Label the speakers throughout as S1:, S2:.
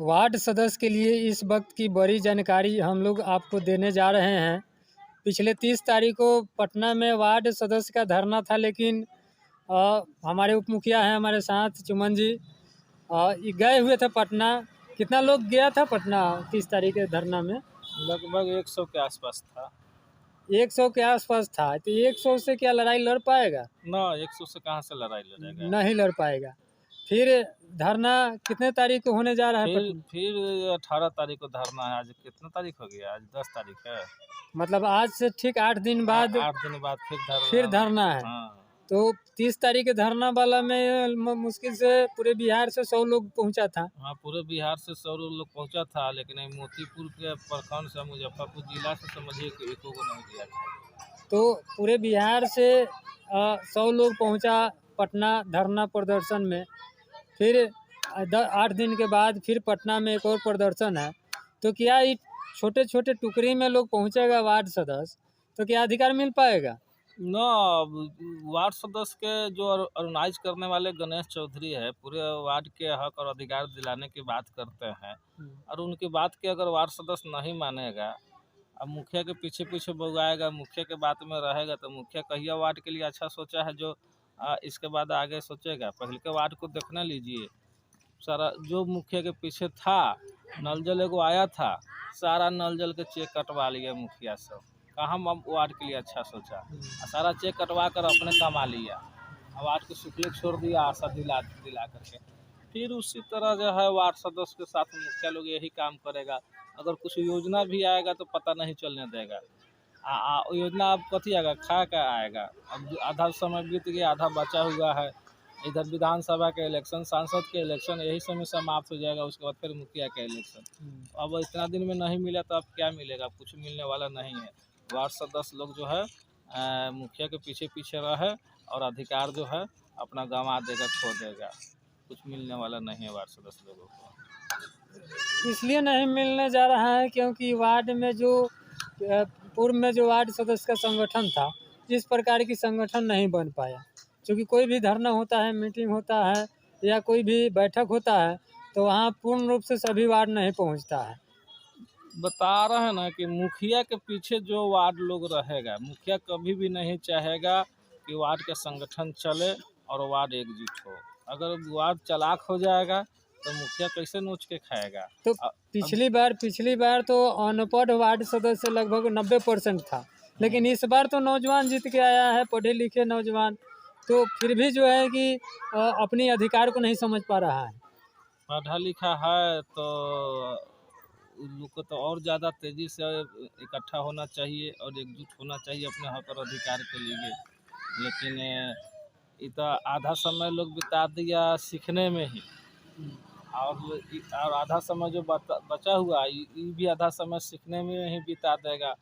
S1: Ward सदस्य के लिए इस वक्त की बड़ी जानकारी हम लोग आपको देने जा रहे हैं। पिछले 30 तारीख को पटना में वार्ड सदस्य का धरना था, लेकिन हमारे उप मुखिया हैं हमारे साथ चुमन जी, ये गए हुए थे पटना। कितना लोग गया था पटना 30 तारीख के धरना में?
S2: लगभग 100 के आसपास था।
S1: 100 के आसपास था। तो 100 से क्या लड़ाई लड़ पाएगा?
S2: ना 100 से कहाँ से लड़ाई लड़ेगा।
S1: नहीं लड़ पाएगा। फिर धरना कितने तारीख को होने जा रहा है पटना?
S2: फिर 18 तारीख को धरना है। आज कितना तारीख हो गया? आज 10 तारीख है।
S1: मतलब आज से ठीक 8 दिन बाद
S2: 8 दिन बाद फिर
S1: धरना है।
S2: हाँ।
S1: तो 30 तारीख के धरना वाला में मुश्किल से पूरे बिहार से 100 लोग पहुंचा था।
S2: हाँ, पूरे बिहार से 100 लोग पहुंचा था, लेकिन मोतीपुर के प्रखंड से मुजफ्फरपुर जिला से समझिए कि एको को नहीं दिया था।
S1: तो पूरे बिहार से 100 लोग पहुंचा पटना धरना प्रदर्शन में। फिर 8 दिन के बाद फिर पटना में एक और प्रदर्शन है। तो क्या ये छोटे छोटे टुकड़ी में लोग पहुंचेगा वार्ड सदस्य, तो क्या अधिकार मिल पाएगा?
S2: ना, वार्ड सदस्य के जो ऑर्गेनाइज करने वाले गणेश चौधरी है, पूरे वार्ड के हक और अधिकार दिलाने की बात करते हैं, और उनकी बात के अगर वार्ड सदस्य नहीं मानेगा, अब मुखिया के पीछे पीछे बुलाएगा, मुखिया के बात में रहेगा, तो मुखिया कहिया वार्ड के लिए अच्छा सोचा है जो इसके बाद आगे सोचेगा। पहले के वार्ड को देखना लीजिए, सारा जो मुखिया के पीछे था, नल जल एगो आया था, सारा नल जल के चेक कटवा लिया मुखिया सब। कहाँ वार्ड के लिए अच्छा सोचा, सारा चेक कटवा कर अपने कमा लिया। वार्ड के शुक्ल छोड़ दिया आशा दिला करके। फिर उसी तरह जो है वार्ड सदस्य के साथ मुखिया लोग यही काम करेगा। अगर कुछ योजना भी आएगा तो पता नहीं चलने देगा। योजना अब कथी आएगा, खा का आएगा। अब आधा समय बीत गया, आधा बचा हुआ है। इधर विधानसभा के इलेक्शन, सांसद के इलेक्शन, यही समय समाप्त हो जाएगा। उसके बाद फिर मुखिया का इलेक्शन। अब इतना दिन में नहीं मिला तो अब क्या मिलेगा? कुछ मिलने वाला नहीं है। वार्ड सदस्य लोग जो है मुखिया के पीछे पीछे रहे और अधिकार जो है अपना गंवा देगा, खो देगा। कुछ मिलने वाला नहीं है वार्ड सदस्य लोगों को।
S1: इसलिए नहीं मिलने जा रहा है क्योंकि वार्ड में जो पूर्व में जो वार्ड सदस्य का संगठन था, इस प्रकार की संगठन नहीं बन पाया। क्योंकि कोई भी धरना होता है, मीटिंग होता है या कोई भी बैठक होता है, तो वहाँ पूर्ण रूप से सभी वार्ड नहीं पहुँचता है।
S2: बता रहे हैं ना कि मुखिया के पीछे जो वार्ड लोग रहेगा, मुखिया कभी भी नहीं चाहेगा कि वार्ड का संगठन चले और वार्ड एकजुट हो। अगर वार्ड चालाक हो जाएगा तो मुखिया कैसे नोच के खाएगा?
S1: तो पिछली बार तो अनपढ़ वार्ड सदस्य लगभग 90% था, लेकिन इस बार तो नौजवान जीत के आया है, पढ़े लिखे नौजवान। तो फिर भी जो है कि अपनी अधिकार को नहीं समझ पा रहा है।
S2: पढ़ा लिखा है तो उन लोग को तो और ज़्यादा तेज़ी से इकट्ठा होना चाहिए और एकजुट होना चाहिए अपने हक और अधिकार के लिए। लेकिन ये तो आधा समय लोग बिता दिया सीखने में ही, और आधा समय जो बचा हुआ ये भी आधा समय सीखने में ही बिता देगा।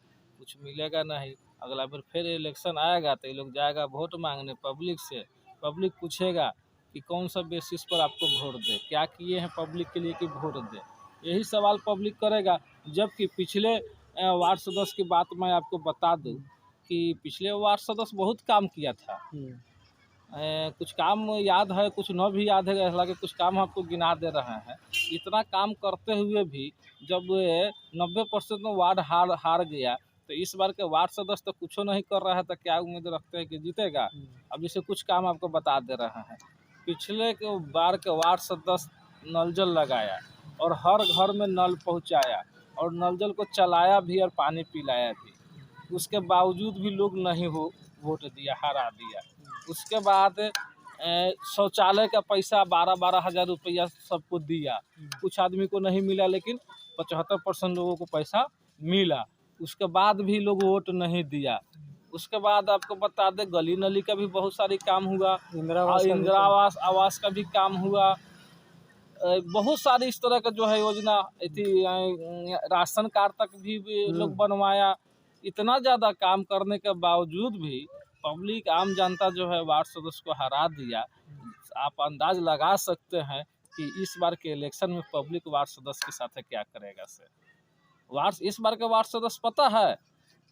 S2: कुछ मिलेगा नहीं। अगला बार फिर इलेक्शन आएगा तो ये लोग जाएगा वोट मांगने पब्लिक से। पब्लिक पूछेगा कि कौन सा बेसिस पर आपको वोट दे, क्या किए हैं पब्लिक के लिए कि वोट दे, यही सवाल पब्लिक करेगा। जबकि पिछले वार्ड सदस्य की बात मैं आपको बता दूं कि पिछले वार्ड सदस्य बहुत काम किया था। कुछ काम याद है, कुछ न भी याद है, हालांकि कुछ काम आपको गिना दे रहे हैं। इतना काम करते हुए भी जब 90% में वार्ड हार गया, तो इस बार के वार्ड सदस्य तो कुछ नहीं कर रहा है, तो क्या उम्मीद रखते हैं कि जीतेगा? अब जैसे कुछ काम आपको बता दे रहे हैं। पिछले के बार के वार्ड सदस्य नल जल लगाया और हर घर में नल पहुंचाया और नल जल को चलाया भी और पानी पिलाया भी। उसके बावजूद भी लोग नहीं वोट दिया, हरा दिया। उसके बाद शौचालय का पैसा 12-12 हज़ार रुपया सबको दिया। कुछ आदमी को नहीं मिला, लेकिन 75% लोगों को पैसा मिला। उसके बाद भी लोग वोट नहीं दिया। उसके बाद आपको बता दें गली नली का भी बहुत सारी काम हुआ, इंदिरा आवास का भी काम हुआ। बहुत सारी इस तरह का जो है योजना थी, राशन कार्ड तक भी लोग बनवाया। इतना ज़्यादा काम करने के बावजूद भी पब्लिक आम जनता जो है वार्ड सदस्य को हरा दिया। आप अंदाज लगा सकते हैं कि इस बार के इलेक्शन में पब्लिक वार्ड सदस्य के साथ क्या करेगा। इस बार के वार्ड सदस्य पता है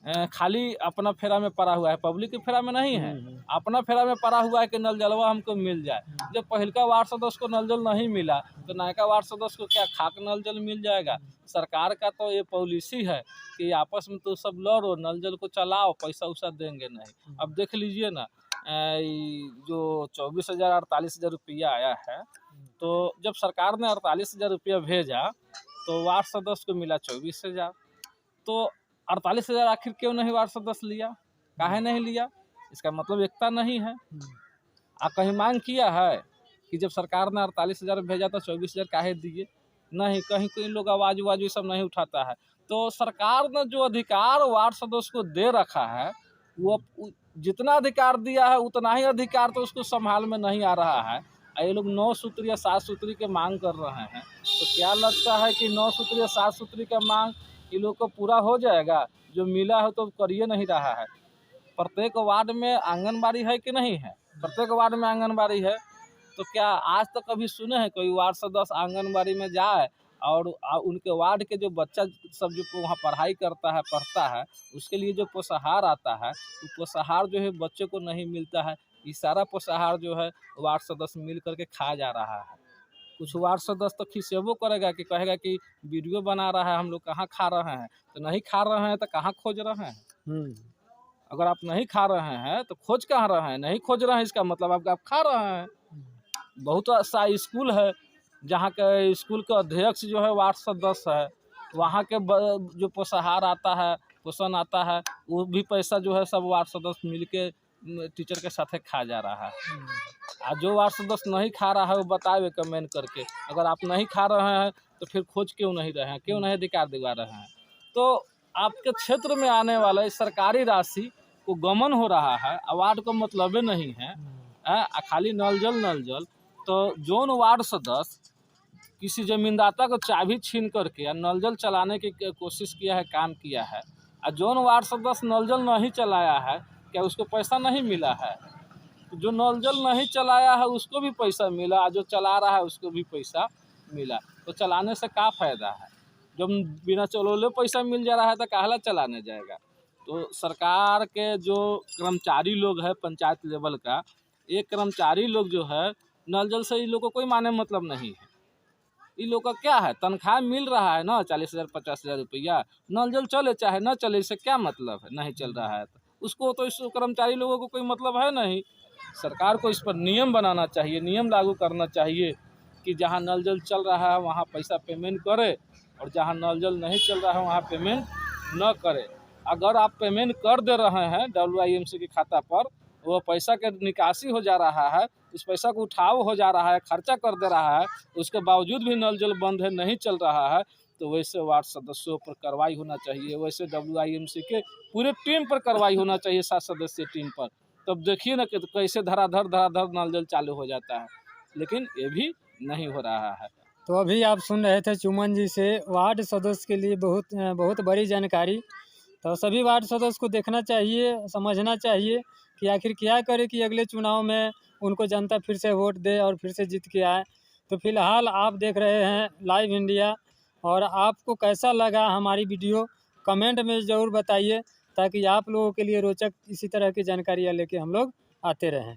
S2: खाली अपना फेरा में पड़ा हुआ है, पब्लिक के फेरा में नहीं है। अपना फेरा में पड़ा हुआ है कि नल जलवा हमको मिल जाए। जब पहिलका वार्ड सदस्य को नल जल नहीं मिला तो नयका वार्ड सदस्य को क्या खाक नल जल मिल जाएगा। सरकार का तो ये पॉलिसी है कि आपस में तो सब लड़ो, नल जल को चलाओ, पैसा उसा देंगे नहीं। अब देख लीजिए ना, जो 24,000 48,000 रुपया आया है, तो जब सरकार ने 48,000 रुपया भेजा तो वार्ड सदस्य को मिला 24,000। तो 48,000 आखिर क्यों नहीं वार्ड सदस्य लिया, काहे नहीं लिया? इसका मतलब एकता नहीं है। कहीं मांग किया है कि जब सरकार ने 48,000 भेजा तो 24,000 काहे दिए? नहीं, कहीं कोई लोग आवाज ये सब नहीं उठाता है। तो सरकार ने जो अधिकार वार्ड सदस्य को दे रखा है, वो जितना अधिकार दिया है उतना ही अधिकार तो उसको संभाल में नहीं आ रहा है। ये लोग 9 सूत्री या 7 सूत्री के मांग कर रहे हैं। तो क्या लगता है कि 9 सूत्री या 7 सूत्री का मांग ये लोग को पूरा हो जाएगा? जो मिला है तो करिए नहीं रहा है। प्रत्येक वार्ड में आंगनबाड़ी है कि नहीं है? प्रत्येक वार्ड में आंगनबाड़ी है। तो क्या आज तक कभी सुने हैं कोई वार्ड सदस्य आंगनबाड़ी में जाए और उनके वार्ड के जो बच्चा सब जो वहाँ पढ़ाई करता है, पढ़ता है, उसके लिए जो पोषाहार आता है, वो पोषाहार जो है बच्चे को नहीं मिलता है। ये सारा पोषाहार जो है वार्ड सदस्य मिल करके खा जा रहा है। कुछ वार्ड सदस्य तो खिसेबो करेगा कि कहेगा कि वीडियो बना रहा है, हम लोग कहाँ खा रहे हैं। तो नहीं खा रहे हैं तो कहाँ खोज रहे हैं? अगर आप नहीं खा रहे हैं तो खोज कहाँ रहे हैं? नहीं खोज रहे हैं, इसका मतलब आप खा रहे हैं। बहुत सा स्कूल है जहाँ के स्कूल के अध्यक्ष जो है वार्ड सदस्य है, वहाँ के जो पोषाहार आता है, पोषण आता है, वो भी पैसा जो है सब वार्ड सदस्य मिल के टीचर के साथ खा जा रहा है। जो वार्ड सदस्य नहीं खा रहा है वो बताए कमेंट करके। अगर आप नहीं खा रहे हैं तो फिर खोज क्यों नहीं रहे हैं, क्यों नहीं अधिकार दिवा रहे हैं? तो आपके क्षेत्र में आने वाला सरकारी राशि को गमन हो रहा है, वार्ड को मतलब नहीं है, खाली नल जल। तो जोन वार्ड सदस्य किसी जमींदाता को चाबी छीन करके या नल जल चलाने की कोशिश किया है, काम किया है, और जोन वार्ड सदस्य नल जल नहीं चलाया है, क्या उसको पैसा नहीं मिला है? जो नल जल नहीं चलाया है उसको भी पैसा मिला, जो चला रहा है उसको भी पैसा मिला। तो चलाने से क्या फ़ायदा है? जब बिना चलोले पैसा मिल जा रहा है तो काहला चलाने जाएगा? तो सरकार के जो कर्मचारी लोग हैं पंचायत लेवल का, ये कर्मचारी लोग जो है नल जल से इन लोग को कोई माने मतलब नहीं है। इन लोग का क्या है, तनख्वाह मिल रहा है ना 40,000 50,000 रुपया, नल जल चले चाहे न चले, इससे क्या मतलब है? नहीं चल रहा है तो उसको, तो इस कर्मचारी लोगों को कोई मतलब है नहीं। सरकार को इस पर नियम बनाना चाहिए, नियम लागू करना चाहिए कि जहाँ नल जल चल रहा है वहाँ पैसा पेमेंट करे, और जहाँ नल जल नहीं चल रहा है वहाँ पेमेंट न करे। अगर आप पेमेंट कर दे रहे हैं WIMC के खाता पर, वो पैसा के निकासी हो जा रहा है, उस पैसा को उठाव हो जा रहा है, खर्चा कर दे रहा है, उसके बावजूद भी नल जल बंद है, नहीं चल रहा है, तो वैसे वार्ड सदस्यों पर कार्रवाई होना चाहिए। वैसे WIMC के पूरे टीम पर कार्रवाई होना चाहिए, 7 सदस्यीय टीम पर। तब देखिए ना कि कैसे धराधर नल जल चालू हो जाता है, लेकिन ये भी नहीं हो रहा है।
S1: तो अभी आप सुन रहे थे चुमन जी से वार्ड सदस्य के लिए बहुत बड़ी जानकारी। तो सभी वार्ड सदस्य को देखना चाहिए, समझना चाहिए कि आखिर क्या करे कि अगले चुनाव में उनको जनता फिर से वोट दे और फिर से जीत के आए। तो फिलहाल आप देख रहे हैं लाइव इंडिया, और आपको कैसा लगा हमारी वीडियो कमेंट में ज़रूर बताइए, ताकि आप लोगों के लिए रोचक इसी तरह की जानकारियाँ लेके हम लोग आते रहें।